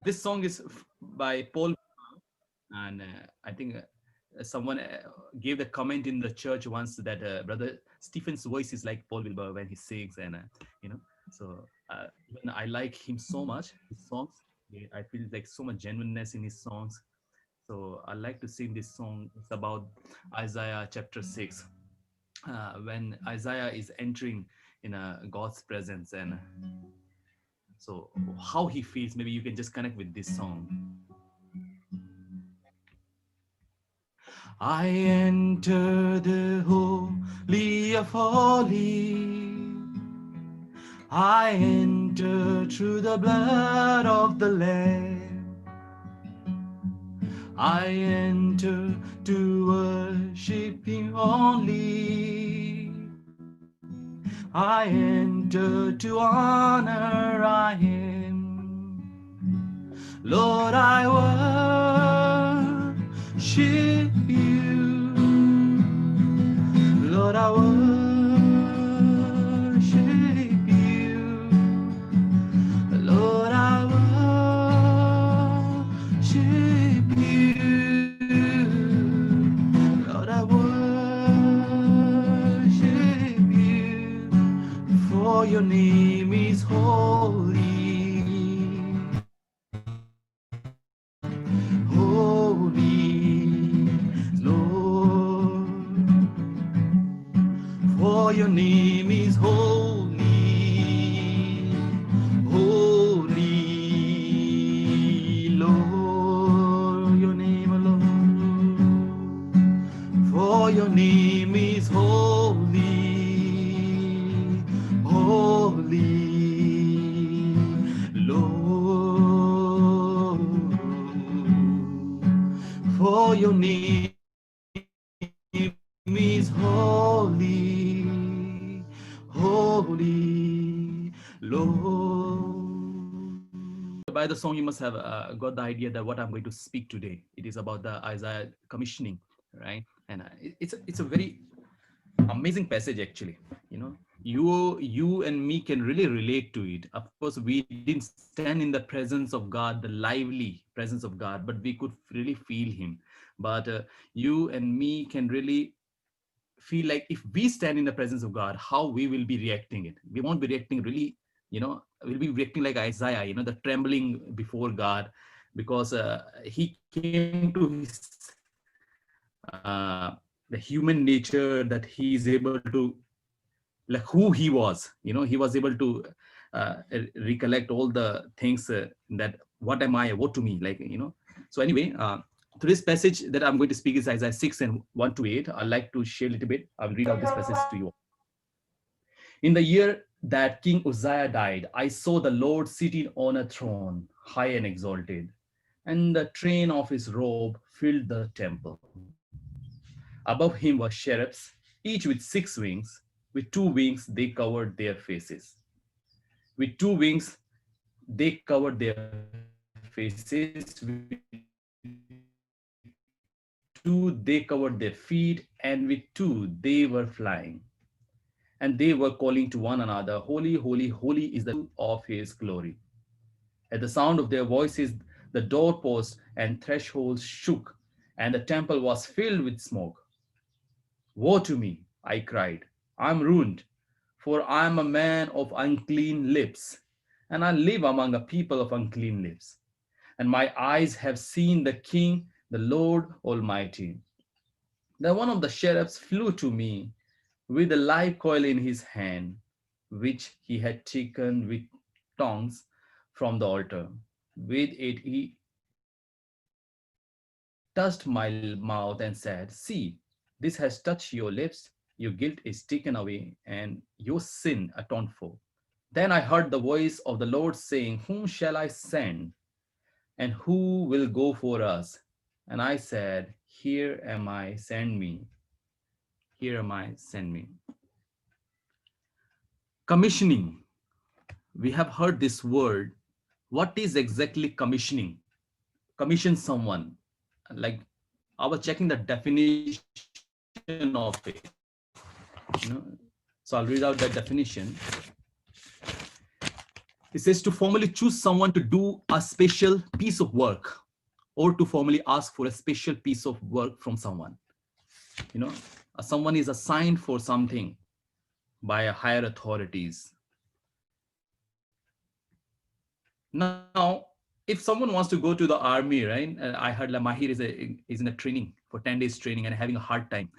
This song is by Paul, and I think someone gave the comment in the church once that Brother Stephen's voice is like Paul Wilbur when he sings, and you know, so even I like him so much. His songs, I feel like so much genuineness in his songs. So I like to sing this song. It's about Isaiah chapter 6, when Isaiah is entering in God's presence, and so how he feels. Maybe you can just connect with this song. I enter the holy of holies. I enter through the blood of the Lamb. I enter to worship Him only. I enter to honor I Him. Lord, I worship You. Lord, I worship You. Lord, I worship You. Lord, I worship You. For Your name is holy. Holy, Lord. For Your name is holy. Holy, Lord. Your name alone. For Your name is holy. Holy, Lord. For Your name is holy, holy, Lord. By the song, you must have got the idea that what I'm going to speak today. It is about the Isaiah commissioning, right? And it's a very amazing passage actually. You know, you and me can really relate to it. Of course, we didn't stand in the presence of God, the lively presence of God, but we could really feel Him. But you and me can really feel like if we stand in the presence of God, how we will be reacting it. We won't be reacting really, we'll be reacting like Isaiah, the trembling before God, because he came to his the human nature, that he is able to, like who he was, he was able to recollect all the things that what am I, what to me, so anyway, today's passage that I'm going to speak is Isaiah 6 and 1 to 8. I'd like to share a little bit. I'll read out this passage to you. In the year that King Uzziah died, I saw the Lord sitting on a throne, high and exalted, and the train of his robe filled the temple. Above him were cherubs, each with 6 wings. With 2 wings they covered their faces. With 2 wings they covered their faces. With 2 they covered their feet, and with 2 they were flying. And they were calling to one another, Holy, holy, holy is the Lord of his glory. At the sound of their voices, the doorposts and thresholds shook, and the temple was filled with smoke. Woe to me, I cried. I'm ruined, for I am a man of unclean lips, and I live among a people of unclean lips. And my eyes have seen the King, the Lord Almighty. Then one of the cherubs flew to me with a live coal in his hand, which he had taken with tongs from the altar. With it he touched my mouth and said, See, this has touched your lips, your guilt is taken away, and your sin atoned for. Then I heard the voice of the Lord saying, Whom shall I send? And who will go for us? And I said, Here am I, send me. Here am I, send me. Commissioning. We have heard this word. What is exactly commissioning? Commission someone. Like I was checking the definition of it. So I'll read out that definition. It says to formally choose someone to do a special piece of work, or to formally ask for a special piece of work from someone. You know, someone is assigned for something by a higher authorities. Now, if someone wants to go to the army, right? I heard Mahir is in a training for 10 days training and having a hard time,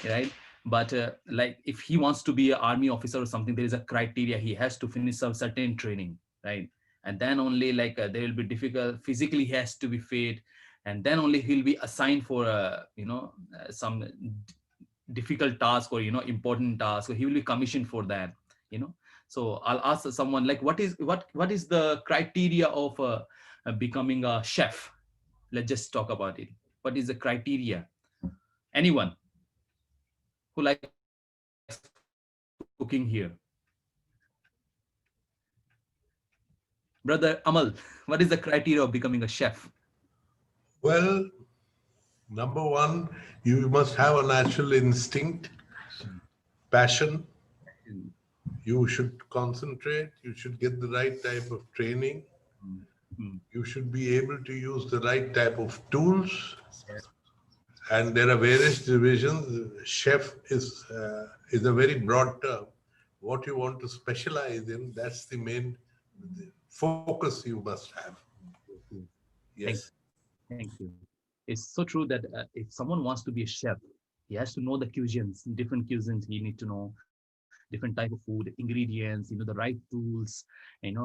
right? But like if he wants to be an army officer or something, there is a criteria. He has to finish some certain training, right? And then only like there will be difficult physically, he has to be fit, and then only he'll be assigned for some difficult task, or important task, or he will be commissioned for that. you know so I'll ask someone like, what is the criteria of becoming a chef? Let's just talk about it. What is the criteria? Anyone who likes cooking here? Brother Amal, what is the criteria of becoming a chef? Well, number one, you must have a natural instinct, passion. You should concentrate. You should get the right type of training. Mm. You should be able to use the right type of tools. Yes. And there are various divisions. Chef is a very broad term. What you want to specialize in, that's the main focus you must have. Thank Yes. Thank you. It's so true that if someone wants to be a chef, he has to know the cuisines, different cuisines. He need to know different type of food, ingredients, the right tools, and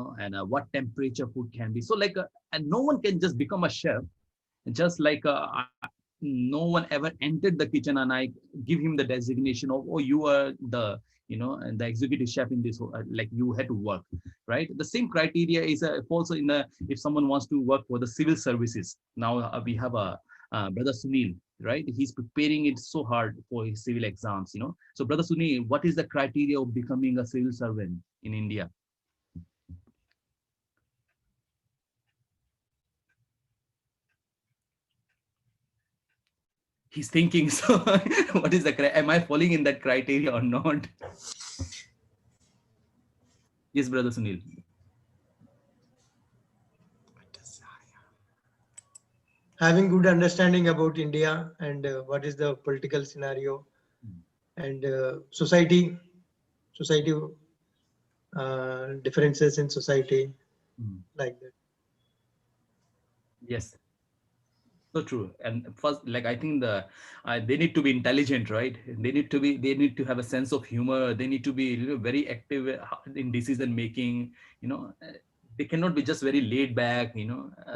what temperature food can be. So like, and no one can just become a chef. Just like no one ever entered the kitchen and I give him the designation of, oh, you are and the executive chef in this, like you had to work, right? The same criteria is also in the, if someone wants to work for the civil services. Now we have a brother Sunil, right? He's preparing it so hard for his civil exams. So brother Sunil, what is the criteria of becoming a civil servant in India? He's thinking. So what is the am I falling in that criteria or not? Yes, brother Sunil. Having good understanding about India and what is the political scenario and society differences in society, Mm. like that. Yes, so true. And first, like I think they need to be intelligent, right? They need to have a sense of humor. They need to be very active in decision making. You know, they cannot be just very laid back.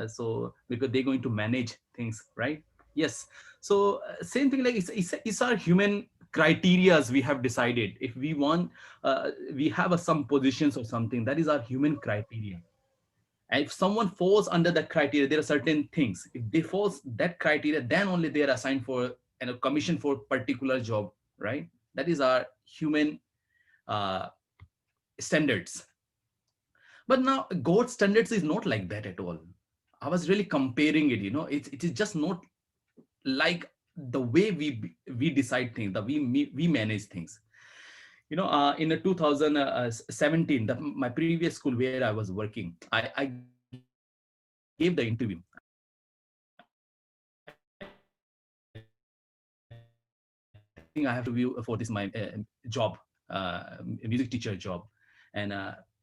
So because they're going to manage things, right? Yes. So same thing, like it's our human criterias we have decided. If we want, we have some positions or something, that is our human criteria. And if someone falls under that criteria, there are certain things. If they falls that criteria, then only they are assigned for and a commission for particular job, right? That is our human uh, standards. But now God standards is not like that at all. I was really comparing it. It is just not like the way we decide things, the we manage things. In 2017, my previous school where I was working, I gave the interview. I think I have to be for this my job, music teacher job, and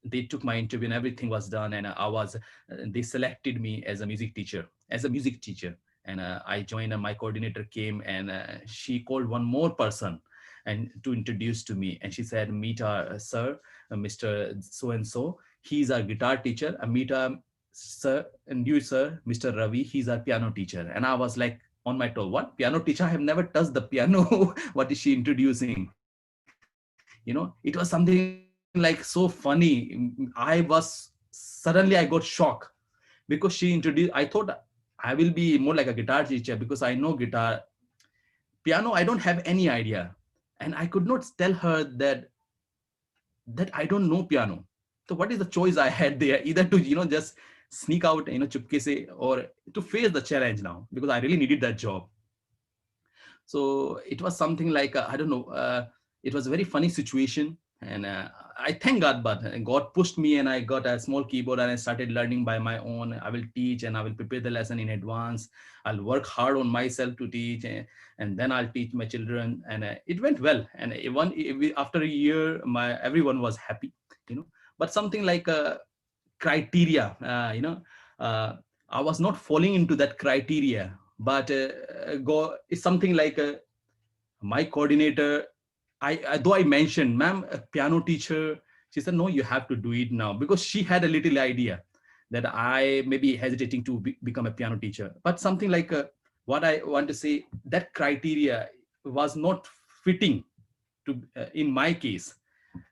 they took my interview and everything was done, and they selected me as a music teacher. And I joined, and my coordinator came, and she called one more person and to introduce to me, and she said, meet our sir, Mr. So and so, he's our guitar teacher. And meet our sir, and you sir, Mr. Ravi, he's our piano teacher. And I was like on my toe, what piano teacher? I have never touched the piano. What is she introducing? It was something like so funny. I suddenly I got shocked because she introduced. I thought I will be more like a guitar teacher because I know guitar. Piano, I don't have any idea. And I could not tell her that I don't know piano. So what is the choice I had there? Either to just sneak out, chupke se, or to face the challenge now, because I really needed that job. So it was something like I don't know. It was a very funny situation, and I thank God, but God pushed me and I got a small keyboard and I started learning by my own. I will teach and I will prepare the lesson in advance. I'll work hard on myself to teach, and then I'll teach my children. And it went well. And after a year, everyone was happy, you know. But something like a criteria, uh, I was not falling into that criteria. But it's something like my coordinator, though I mentioned, ma'am, a piano teacher, she said, no, you have to do it now, because she had a little idea that I may be hesitating to become a piano teacher. But something like what I want to say, that criteria was not fitting to in my case.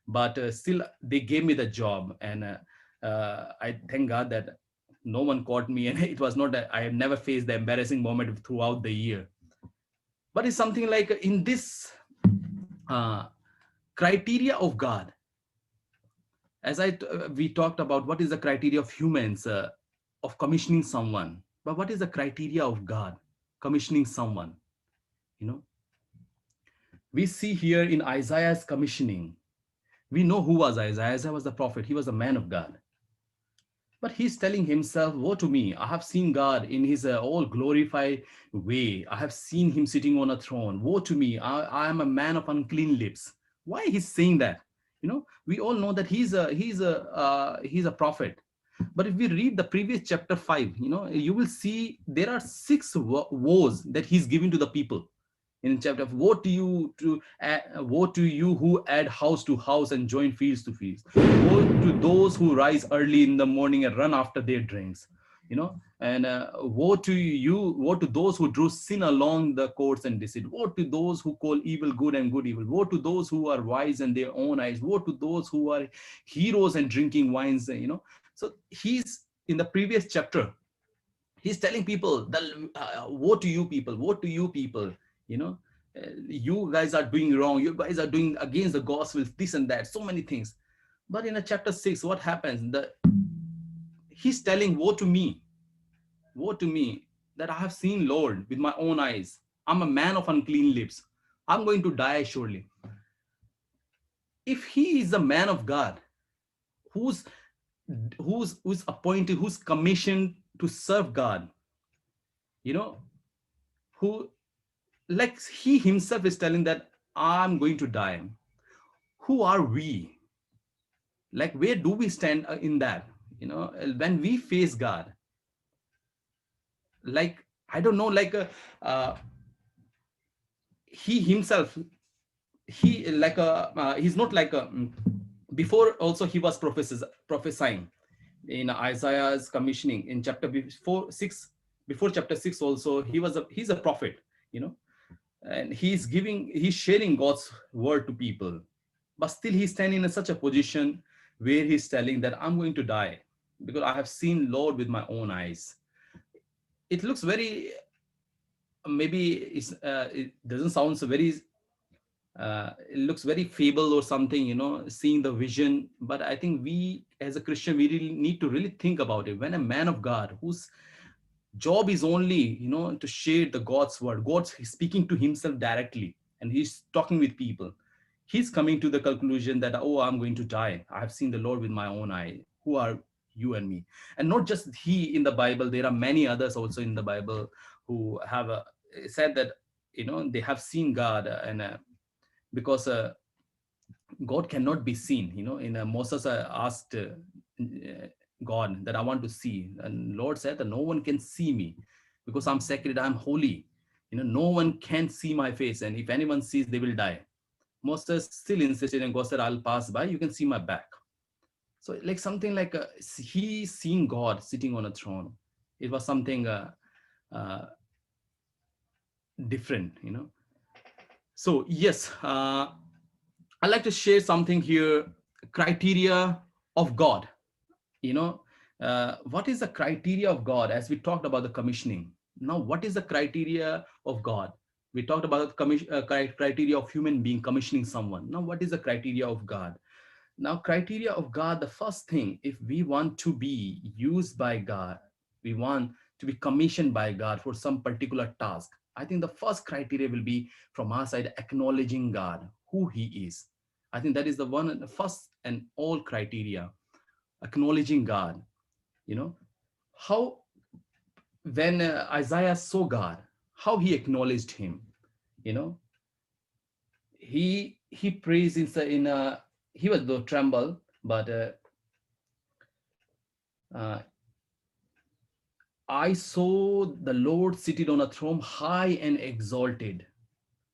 But still, they gave me the job, and I thank God that no one caught me, and it was not. I have never faced the embarrassing moment throughout the year. But it's something like in this uh, criteria of God, as we talked about what is the criteria of humans of commissioning someone, but what is the criteria of God commissioning someone? You know, we see here in Isaiah's commissioning, we know who was Isaiah. Isaiah was the prophet. He was a man of God. But he's telling himself, woe to me. I have seen God in his all glorified way. I have seen him sitting on a throne. Woe to me. I am a man of unclean lips. Why he's saying that? You know, we all know that he's a prophet. But if we read the previous chapter 5, you know, you will see there are six woes that he's giving to the people in chapter. Woe to you who add house to house and join fields to fields. Woe to those who rise early in the morning and run after their drinks, you know. And woe to those who drew sin along the courts and deceit. Woe to those who call evil good and good evil. Woe to those who are wise in their own eyes. Woe to those who are heroes and drinking wines, you know. So he's in the previous chapter, he's telling people that woe to you people, woe to you people, you know. You guys are doing wrong, you guys are doing against the gospel, this and that, so many things. But in a chapter 6, what happens? He's telling, woe to me, that I have seen Lord with my own eyes. I'm a man of unclean lips. I'm going to die surely. If he is a man of God, who's who's appointed, who's commissioned to serve God, you know, who, like he himself is telling that I'm going to die. Who are we? Like, where do we stand in that? You know, when we face God, like, I don't know, like he himself, he's not like before also he was prophesying in Isaiah's commissioning in chapter before 6. Before chapter 6 also, he's a prophet, you know. And he's sharing God's word to people, but still he's standing in such a position where he's telling that I'm going to die because I have seen Lord with my own eyes. It looks very, maybe it doesn't sound so very, it looks very fable or something, you know, seeing the vision. But I think we as a Christian, we really need to really think about it. When a man of God whose job is only, you know, to share the God's word, God's speaking to himself directly, and he's talking with people, he's coming to the conclusion that, oh, I'm going to die, I have seen the Lord with my own eye. Who are you and me? And not just he in the Bible, there are many others also in the Bible who have said that, you know, they have seen God. And because God cannot be seen, you know. In Moses asked God that I want to see, and Lord said that no one can see me because I'm sacred, I'm holy. You know, no one can see my face, and if anyone sees, they will die. Moses still insisted, and God said, I'll pass by, you can see my back. So like something like he seeing God sitting on a throne. It was something uh, different, you know. So yes, I'd like to share something here. Criteria of God, you know. What is the criteria of God? As we talked about the commissioning, now what is the criteria of God? We talked about criteria of human being commissioning someone. Now what is the criteria of God? Now criteria of God, the first thing, if we want to be used by God, we want to be commissioned by God for some particular task, I think the first criteria will be from our side acknowledging God, who he is. I think that is the one, the first and all criteria, acknowledging God. You know, how when Isaiah saw God, how he acknowledged him. You know, he prays in a, he was though tremble, but uh, I saw the Lord seated on a throne, high and exalted,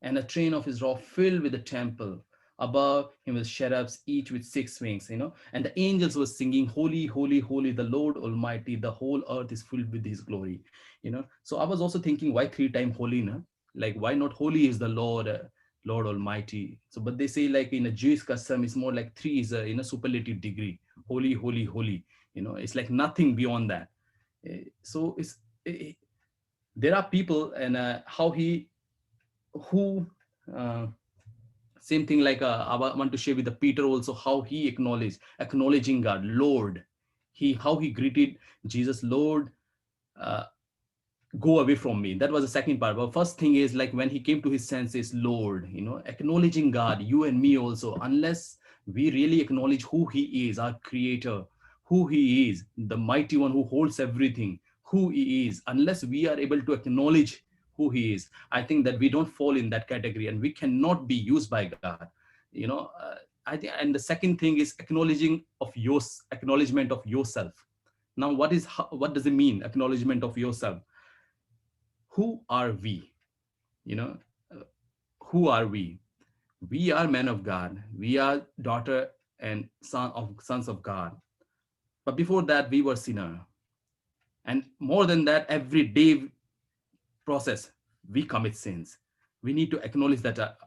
and a train of his robe filled with the temple. Above him was cherubs, each with six wings, and the angels were singing, Holy, holy, holy, the Lord Almighty, the whole earth is filled with his glory. So I was also thinking, why three time holy, no? Like, why not holy is the Lord, Lord Almighty? So, but they say, like, in a Jewish custom, it's more like three is a, superlative degree. Holy, holy, holy. It's like nothing beyond that. So eh, there are people, and how he, who, uh, same thing, like I want to share with the Peter also, how he acknowledging God, Lord. How he greeted Jesus, Lord, uh, go away from me. That was the second part. But first thing is, like, when he came to his senses, Lord, acknowledging God, you and me also, unless we really acknowledge who he is, our creator, who he is, the mighty one who holds everything, who he is, unless we are able to acknowledge who he is, I think that we don't fall in that category, and we cannot be used by God. you know uh, I think. And the second thing is acknowledgement of yourself. Now, what does it mean, acknowledgement of yourself? Who are we? you know uh, who are we? We are men of God, we are daughter and sons of God. But before that, we were sinner. And more than that, every day process, we commit sins. We need to acknowledge that,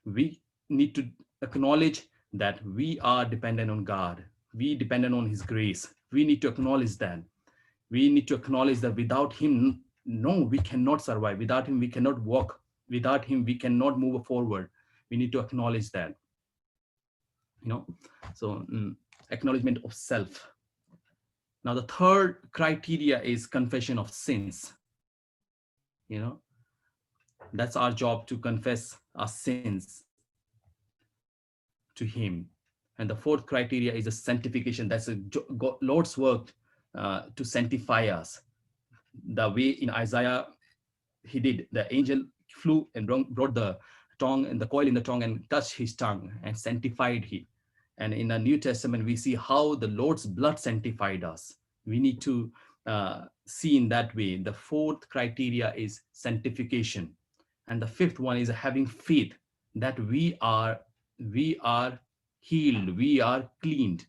we need to acknowledge that we are dependent on God, we dependent on his grace. We need to acknowledge that. We need to acknowledge that without him, no, we cannot survive. Without him, we cannot walk. Without him, we cannot move forward. We need to acknowledge that. So, acknowledgement of self. Now, the third criteria is confession of sins. That's our job, to confess our sins to him. And the fourth criteria is a sanctification. That's Lord's work to sanctify us. The way in Isaiah he did, the angel flew and brought the tongue and the coil in the tongue and touched his tongue and sanctified him. And in the New Testament, we see how the Lord's blood sanctified us. We need to see in that way. The fourth criteria is sanctification. And the fifth one is having faith that we are healed, we are cleaned.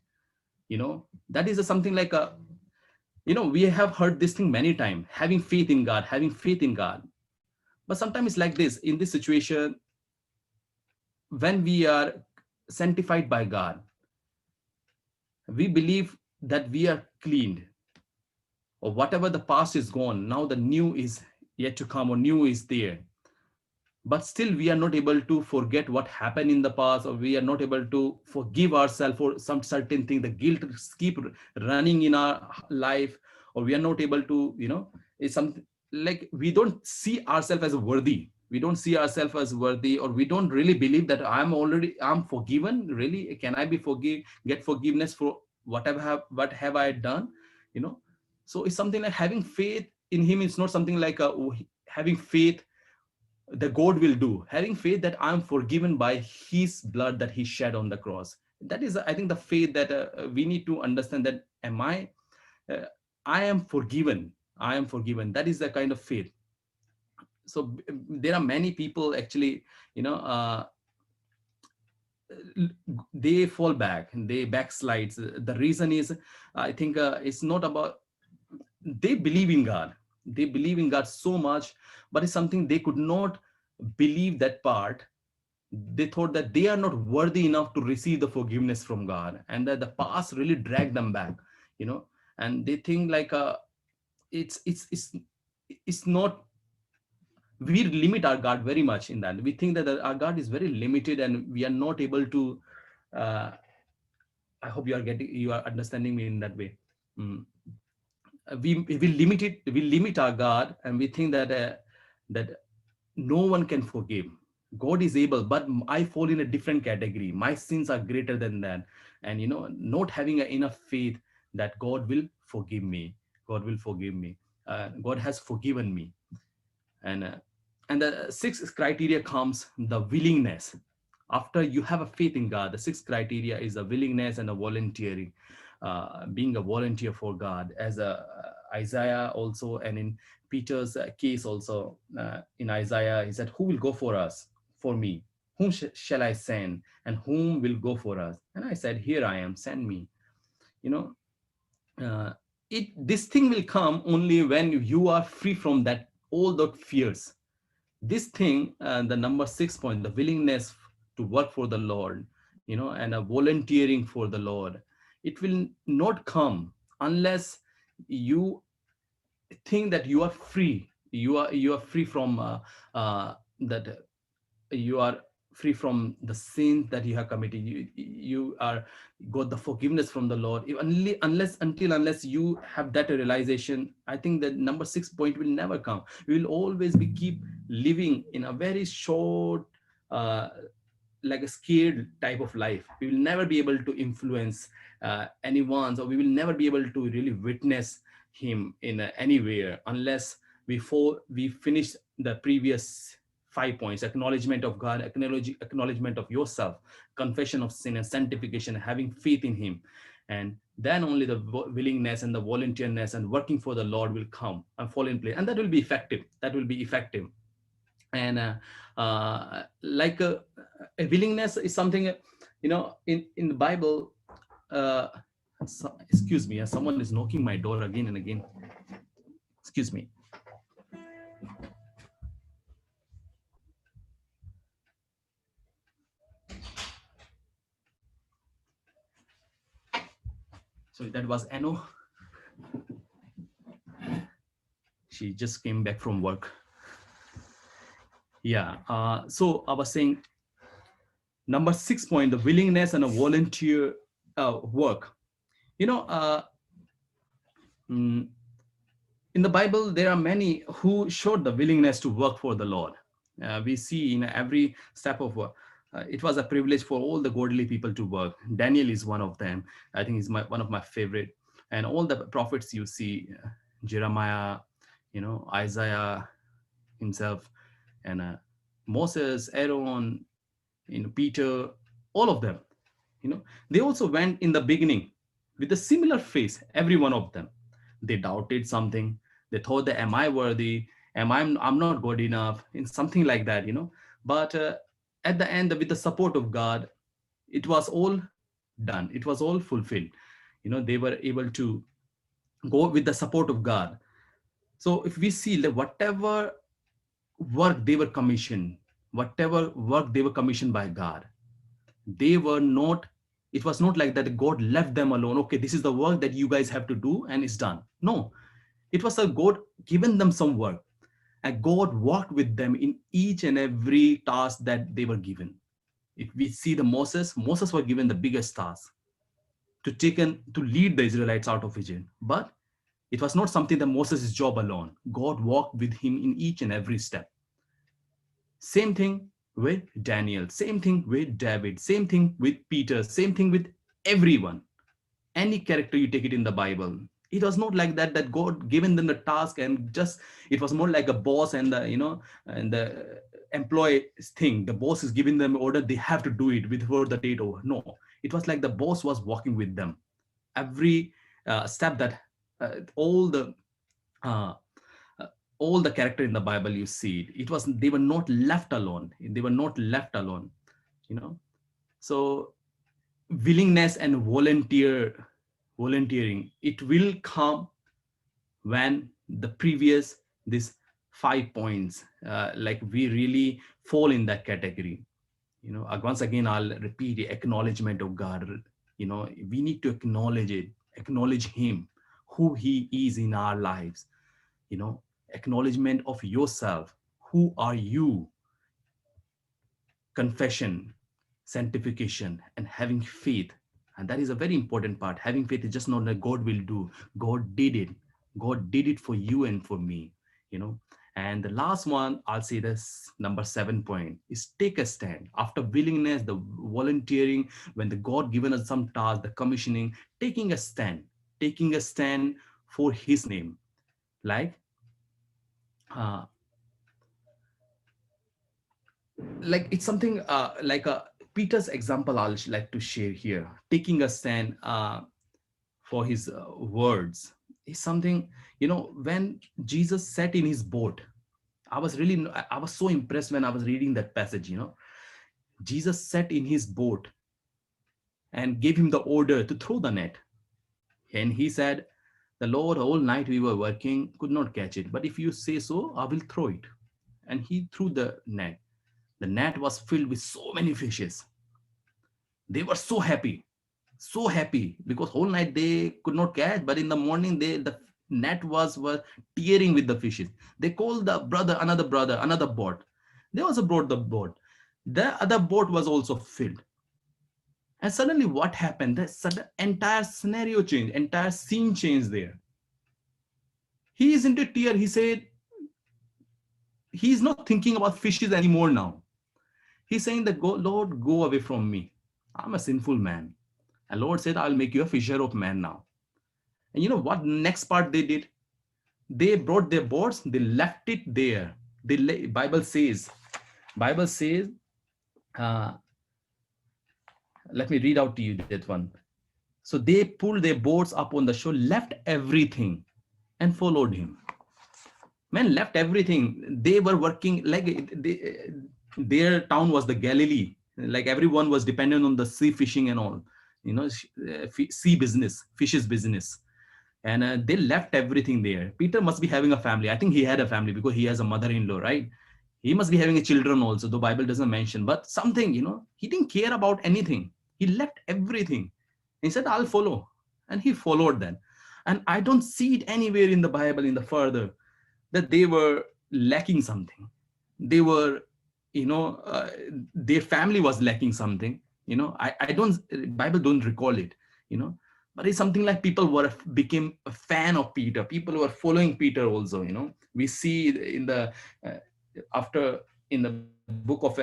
That is something like we have heard this thing many times, having faith in God, having faith in God. But sometimes it's like this, in this situation, when we are sanctified by God, we believe that we are cleaned, or whatever the past is gone, now the new is yet to come, or new is there. But still we are not able to forget what happened in the past, or we are not able to forgive ourselves for some certain thing. The guilt keep running in our life, or we are not able to, it's something like we don't see ourselves as worthy. We don't see ourselves as worthy, or we don't really believe that I'm forgiven. Really, can I get forgiveness for what have I done? So it's something like having faith in him. It's not something like having faith the God will do, having faith that I'm forgiven by his blood that he shed on the cross. That is, I think, the faith that we need to understand, that uh, I am forgiven. I am forgiven. That is the kind of faith. So there are many people actually, they fall back, they backslide. The reason is, I think, it's not about, they believe in God. They believe in God so much, but it's something they could not believe that part. They thought that they are not worthy enough to receive the forgiveness from God, and that the past really dragged them back, and they think like it's not. We limit our God very much in that. We think that our God is very limited, and we are not able to. Uh, I hope you are understanding me in that way. Mm. We limit our God, and we think that that no one can forgive. God is able, but I fall in a different category. My sins are greater than that. And, not having enough faith that God will forgive me. God will forgive me. God has forgiven me. And uh, and the sixth criteria comes the willingness. After you have a faith in God, the sixth criteria is the willingness and the volunteering, being a volunteer for God, as Isaiah also, and in Peter's case also. In Isaiah, he said, who will go for us, for me? Whom shall I send, and whom will go for us? And I said, here I am, send me. you know uh, this thing will come only when you are free from that all the fears. This thing, the number 6 point, the willingness to work for the Lord, and a volunteering for the Lord, it will not come unless you think that you are free. You are free from that you are free from the sins that you have committed. You are got the forgiveness from the Lord. Unless you have that realization, I think that number 6 point will never come. We will always be keep living in a very short, uh, like a scared type of life. We will never be able to influence anyone, or we will never be able to really witness him in anywhere, unless we finish the previous 5 points: acknowledgement of God, acknowledgement of yourself, confession of sin, and sanctification, having faith in him. And then only the willingness and the volunteerness and working for the Lord will come and fall in place, and that will be effective. And like a willingness is something, in the Bible. Excuse me, someone is knocking my door again and again. Excuse me. Sorry, that was Anno. She just came back from work. Yeah. So I was saying, number 6 point, the willingness and a volunteer work. You know, mm, in the Bible, there are many who showed the willingness to work for the Lord. We see in every step of work. It was a privilege for all the godly people to work. Daniel is one of them. I think he's one of my favorite. And all the prophets you see, Jeremiah, Isaiah himself, and Moses, Aaron, Peter, all of them. They also went in the beginning with a similar face. Every one of them, they doubted something. They thought that, am I worthy? I'm not good enough, and something like that. But at the end, with the support of God, it was all done. It was all fulfilled. They were able to go with the support of God. So if we see that work they were commissioned, whatever work they were commissioned by God, they were not, it was not like that God left them alone. Okay, this is the work that you guys have to do and it's done. No, it was a God given them some work, and God walked with them in each and every task that they were given. If we see the Moses were given the biggest task to lead the Israelites out of Egypt. But it was not something that Moses' job alone. God walked with him in each and every step. Same thing with Daniel, same thing with David, same thing with Peter, same thing with everyone. Any character you take it in the Bible, it was not like that God given them the task and just, it was more like a boss and the employee thing. The boss is giving them order, they have to do it before the date over. No, it was like the boss was walking with them every step that all the uh, all the character in the Bible you see it. It was, they were not left alone. They were not left alone. you know so willingness and volunteering, it will come when the previous this 5 points, like we really fall in that category. Once again I'll repeat, the acknowledgement of God. We need to acknowledge him, who he is in our lives. Acknowledgement of yourself, who are you, confession, sanctification, and having faith. And that is a very important part. Having faith is just not that God will do. God did it. God did it for you and for me. you know And the last one, I'll say this number 7 point is take a stand. After willingness, the volunteering, when the God given us some task, the commissioning, taking a stand for His name. Like, uh, like it's something like a Peter's example I'll like to share here. Taking a stand for His words is something, when Jesus sat in His boat. I was so impressed when I was reading that passage. Jesus sat in his boat and gave him the order to throw the net. And he said, the Lord, all night we were working, could not catch it. But if you say so, I will throw it. And he threw the net. The net was filled with so many fishes. They were so happy because whole night they could not catch. But in the morning, the net was tearing with the fishes. They called the brother, another boat. They also brought the boat. The other boat was also filled. And suddenly what happened? The sudden entire scenario changed, entire scene changed there. He is into tear. He said, he's not thinking about fishes anymore now. He's saying that, Lord, go away from me. I'm a sinful man. And Lord said, I'll make you a fisher of men now. And you know what next part they did? They brought their boats, they left it there. Bible says, uh, let me read out to you that one. So they pulled their boats up on the shore, left everything, and followed him. Men left everything. They were working like their town was the Galilee. Like everyone was dependent on the sea fishing and all, sea business, fishes business. And they left everything there. Peter must be having a family. I think he had a family because he has a mother-in-law, right? He must be having a children also, though Bible doesn't mention. But something, he didn't care about anything. He left everything. He said, I'll follow. And he followed them. And I don't see it anywhere in the Bible in the further that they were lacking something. They were, their family was lacking something. I don't, Bible don't recall it, you know, but it's something like people became a fan of Peter. People were following Peter also, we see in the, after in the book of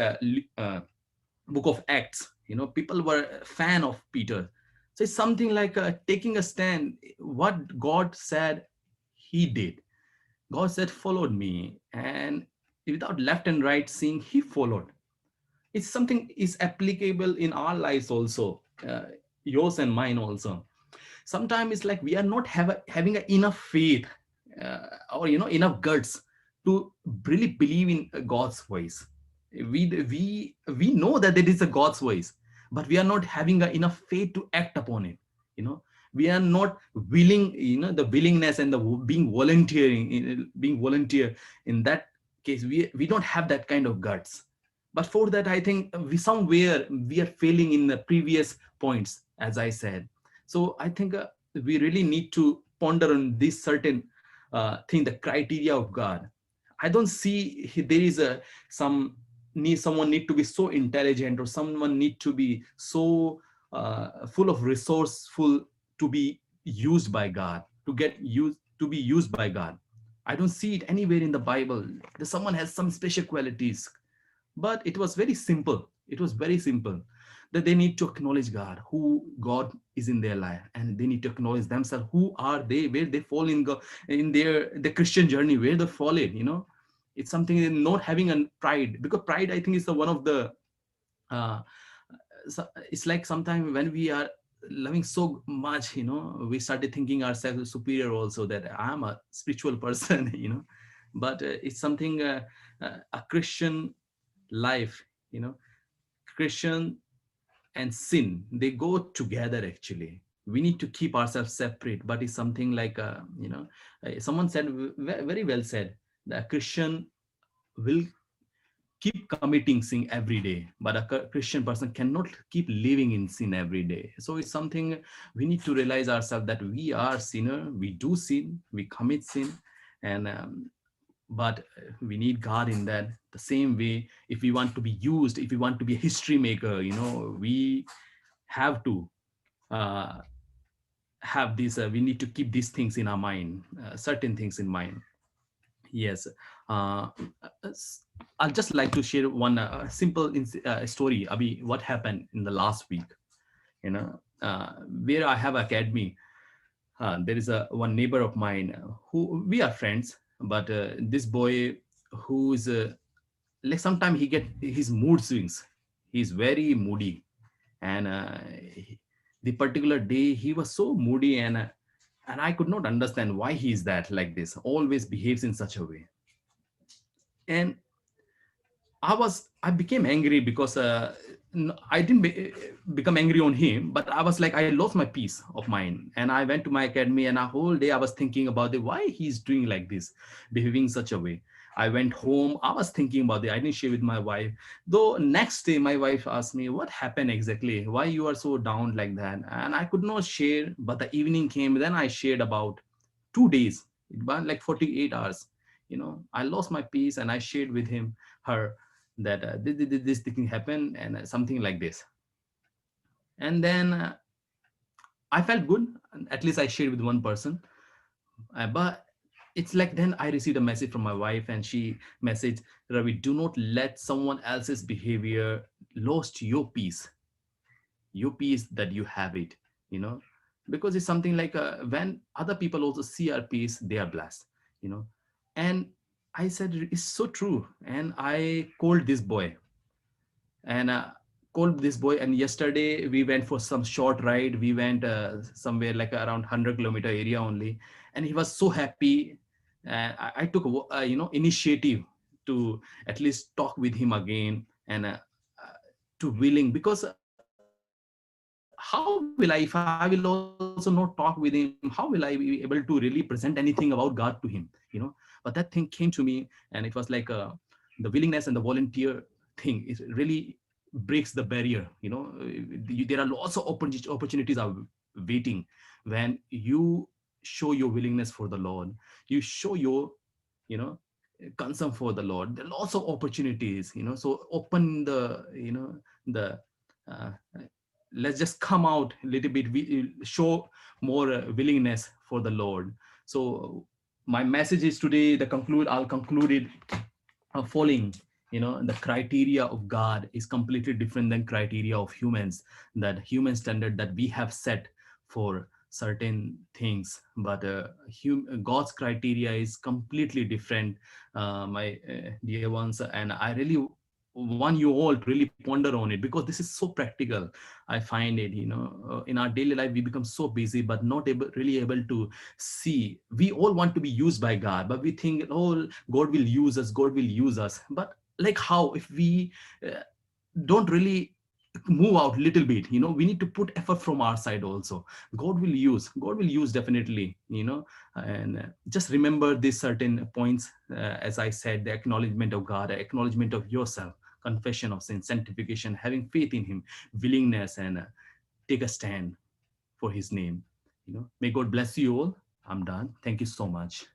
Acts, people were a fan of Peter. So it's something like taking a stand. What God said, he did. God said, followed me. And without left and right seeing, he followed. It's something is applicable in our lives also, yours and mine also. Sometimes it's like we are not having enough faith, or enough guts to really believe in God's voice. We know that it is a God's voice, but we are not having enough faith to act upon it. you know we are not willing, the willingness and the being volunteer. In that case, we don't have that kind of guts. But for that, I think we are failing in the previous points, as I said. So I think we really need to ponder on this certain thing, the criteria of God. I don't see there is someone need to be so intelligent, or someone need to be so full of resourceful to be used by God, to be used by God. I don't see it anywhere in the Bible that someone has some special qualities. But it was very simple. It was very simple that they need to acknowledge God, who God is in their life, and they need to acknowledge themselves. Who are they? Where they fall in in the Christian journey? Where they fall in? It's something in not having a pride, because pride, I think, is the one of the. Uh, it's like sometimes when we are loving so much, we started thinking ourselves superior also, that I'm a spiritual person, But it's something a Christian life, Christian and sin, they go together actually. We need to keep ourselves separate, but it's something like someone said, very well said, that a Christian will keep committing sin every day, but a Christian person cannot keep living in sin every day. So it's something we need to realize ourselves, that we are sinner, we do sin, we commit sin. And but we need God in that. The same way, if we want to be used, if we want to be a history maker, we have to uh, have these we need to keep these things in our mind, certain things in mind. Yes. Uh, s- I'll just like to share one simple story. Abhi, what happened in the last week? You know, where I have academy. There is a one neighbor of mine who we are friends, but this boy who is like sometimes he get his mood swings. He's very moody, and the particular day he was so moody, and I could not understand why he is that like this. Always behaves in such a way, and I became angry because I didn't become angry on him, but I was like, I lost my peace of mind. And I went to my academy, and a whole day I was thinking about the why he's doing like this, behaving such a way. I went home, I was thinking about it. I didn't share with my wife. Though next day, my wife asked me, what happened exactly? Why you are so down like that? And I could not share, but the evening came, then I shared about 2 days, it was like 48 hours. I lost my peace, and I shared with him, her, that this thing happened, and something like this. And then I felt good. At least I shared with one person. But it's like then I received a message from my wife, and she messaged, Ravi, do not let someone else's behavior lost your peace that you have it, you know because it's something like when other people also see our peace, they are blessed. you know and I said, it's so true. And I called this boy, and and yesterday we went for some short ride. We went somewhere like around 100-kilometer area only, and he was so happy. I took initiative to at least talk with him again, and to willing, because how will I, if I will also not talk with him, how will I be able to really present anything about God to him? But that thing came to me, and it was like the willingness and the volunteer thing is really breaks the barrier. There are lots of opportunities are waiting when you show your willingness for the Lord. You show your you know concern for the Lord. There are lots of opportunities. So open the uh, let's just come out a little bit. We show more willingness for the Lord. So my message is today, I'll conclude it falling. The criteria of God is completely different than criteria of humans. That human standard that we have set for certain things, but God's criteria is completely different, my dear ones. And I really want you all to really ponder on it, because this is so practical. I find it, in our daily life we become so busy, but not really able to see. We all want to be used by God, but we think, oh, God will use us, God will use us. But like how, if we uh, don't really move out little bit, we need to put effort from our side also. God will use definitely. And just remember these certain points, as I said: the acknowledgement of God, acknowledgement of yourself, confession of sin, sanctification, having faith in him, willingness, and take a stand for his name. May God bless you all. I'm done. Thank you so much.